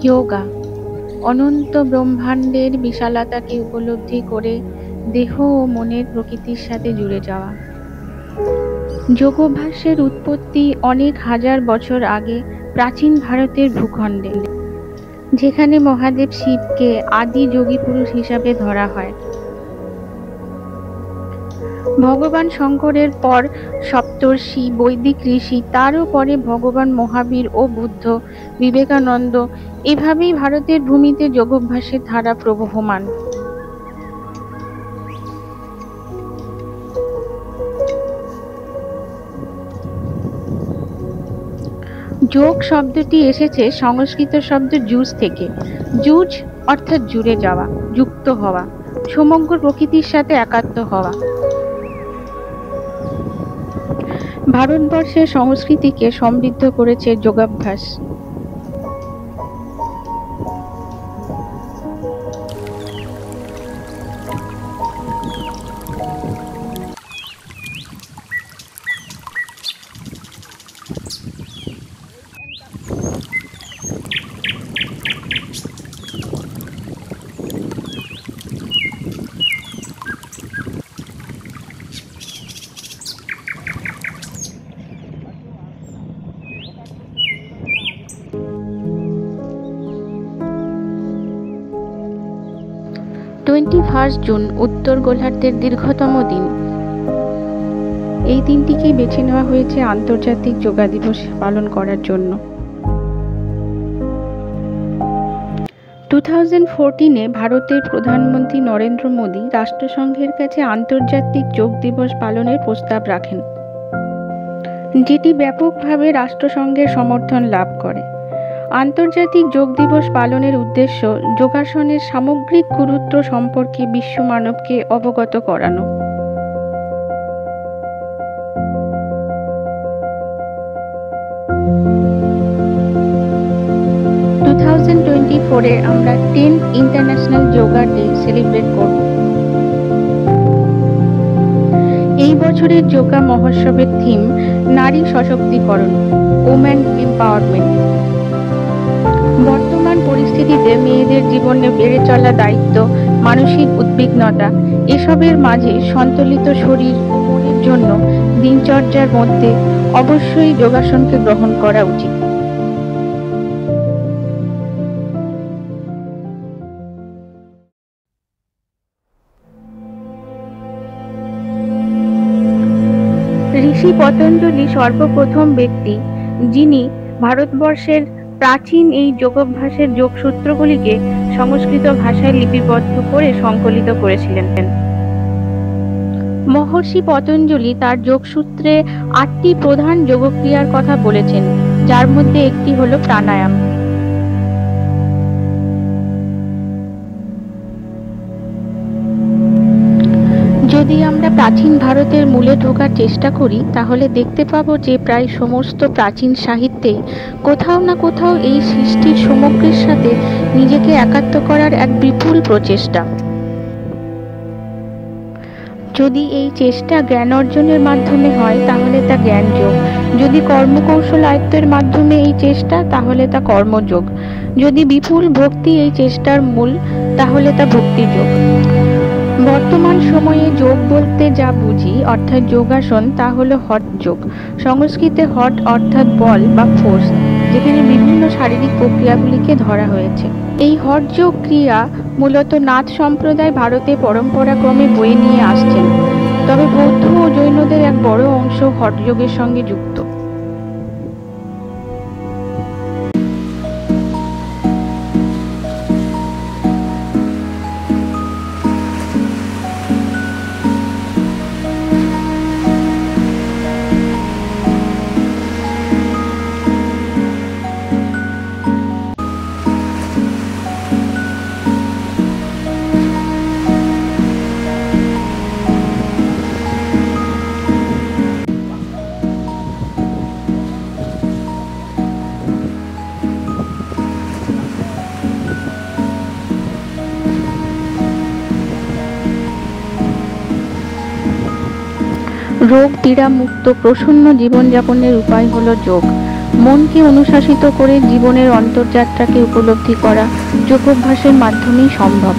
যোগা অনন্ত ব্রহ্মাণ্ডের বিশালতাকে উপলব্ধি করে দেহ ও মনের প্রকৃতির সাথে জুড়ে যাওয়া। যোগাভ্যাসের উৎপত্তি অনেক হাজার বছর আগে প্রাচীন ভারতের ভূখণ্ডে, যেখানে মহাদেব শিবকে আদি যোগী পুরুষ হিসাবে ধরা হয়। ভগবান শঙ্করের পর সপ্তর্ষি, বৈদিক ঋষি, তারও পরে ভগবান মহাবীর ও বুদ্ধ, বিবেকানন্দ, এভাবেই ভারতের ভূমিতে যোগাভ্যাসের ধারা প্রবহমান। যোগ শব্দটি এসেছে সংস্কৃত শব্দ জুজ থেকে। জুজ অর্থাৎ জুড়ে যাওয়া, যুক্ত হওয়া, সমগ্র প্রকৃতির সাথে একাত্ম হওয়া। ভারতবর্ষের সংস্কৃতিকে সমৃদ্ধ করেছে যোগাভ্যাস। জুন উত্তর গোলার্ধের দীর্ঘতম দিন। এই দিনটিকেই বেছে নেওয়া হয়েছে আন্তর্জাতিক যোগা দিবস পালন করার জন্য। 2014-এ ভারতের প্রধানমন্ত্রী নরেন্দ্র মোদী রাষ্ট্রসংঘের কাছে আন্তর্জাতিক যোগ দিবস পালনের প্রস্তাব রাখেন, যেটি ব্যাপকভাবে রাষ্ট্রসংঘের সমর্থন লাভ করে। আন্তর্জাতিক যোগ দিবস পালনের উদ্দেশ্য যোগাসনের সামগ্রিক গুরুত্ব সম্পর্কে বিশ্ব মানবকে অবগত করানো। 2024-এ আমরা 10th international yoga day celebrate করব। এই বছরের যোগা মহোৎসবের থিম নারী সশক্তিকরণ, ওমেন এম্পাওয়ারমেন্ট। বর্তমান পরিস্থিতিতে মেয়েদের জীবনে বেড়ে চলা দায়িত্ব, মানসিক উদ্বিগ্নতা, এসবের মাঝে সন্তুলিত শরীর ও মনের জন্য দিনচর্যার মধ্যে অবশ্যই যোগাসনকে গ্রহণ করা উচিত। ঋষি পতঞ্জলি সর্বপ্রথম ব্যক্তি যিনি ভারতবর্ষের প্রাচীন এই যোগাভ্যাসের যোগসূত্রগুলিকে সংস্কৃত ভাষায় লিপিবদ্ধ করে সংকলিত করেছিলেন। মহর্ষি পতঞ্জলি তার যোগসূত্রে 8টি প্রধান যোগক্রিয়ার কথা বলেছেন, যার মধ্যে একটি হলো প্রাণায়াম। যদি আমরা প্রাচীন ভারতের মূলে ঢোকার চেষ্টা করি, তাহলে দেখতে পাবো যে প্রায় সমস্ত প্রাচীন সাহিত্যেই কোথাও না কোথাও এই সৃষ্টির সমগ্রের সাথে নিজেকে একাত্ম করার এক বিপুল প্রচেষ্টা। যদি এই চেষ্টা জ্ঞান অর্জনের মাধ্যমে হয়, তাহলে তা জ্ঞানযোগ। যদি কর্মকৌশল আয়ত্তের মাধ্যমে এই চেষ্টা, তাহলে তা কর্মযোগ। যদি বিপুল ভক্তি এই চেষ্টার মূল, তাহলে তা ভক্তিযোগ। বর্তমান সময়ে যোগ বলতে যা বুঝি অর্থাৎ যোগাসন, তা হলো হঠ যোগ। সংস্কৃতে হঠ অর্থাৎ বল বা ফোর্স, যেখানে বিভিন্ন শারীরিক প্রক্রিয়াগুলিকে ধরা হয়েছে। এই হঠ যোগ ক্রিয়া মূলত নাথ সম্প্রদায় ভারতে পরম্পরাক্রমে বয়ে নিয়ে আসছেন, তবে বৌদ্ধ ও জৈনদের এক বড় অংশ হঠ যোগের সঙ্গে যুক্ত। রোগ পীড়া মুক্ত প্রসন্ন জীবনযাপনের উপায় হলো যোগ। মনকে অনুশাসিত করে জীবনের অন্তর্যাত্রাকে উপলব্ধি করা যোগাভ্যাসের মাধ্যমেই সম্ভব।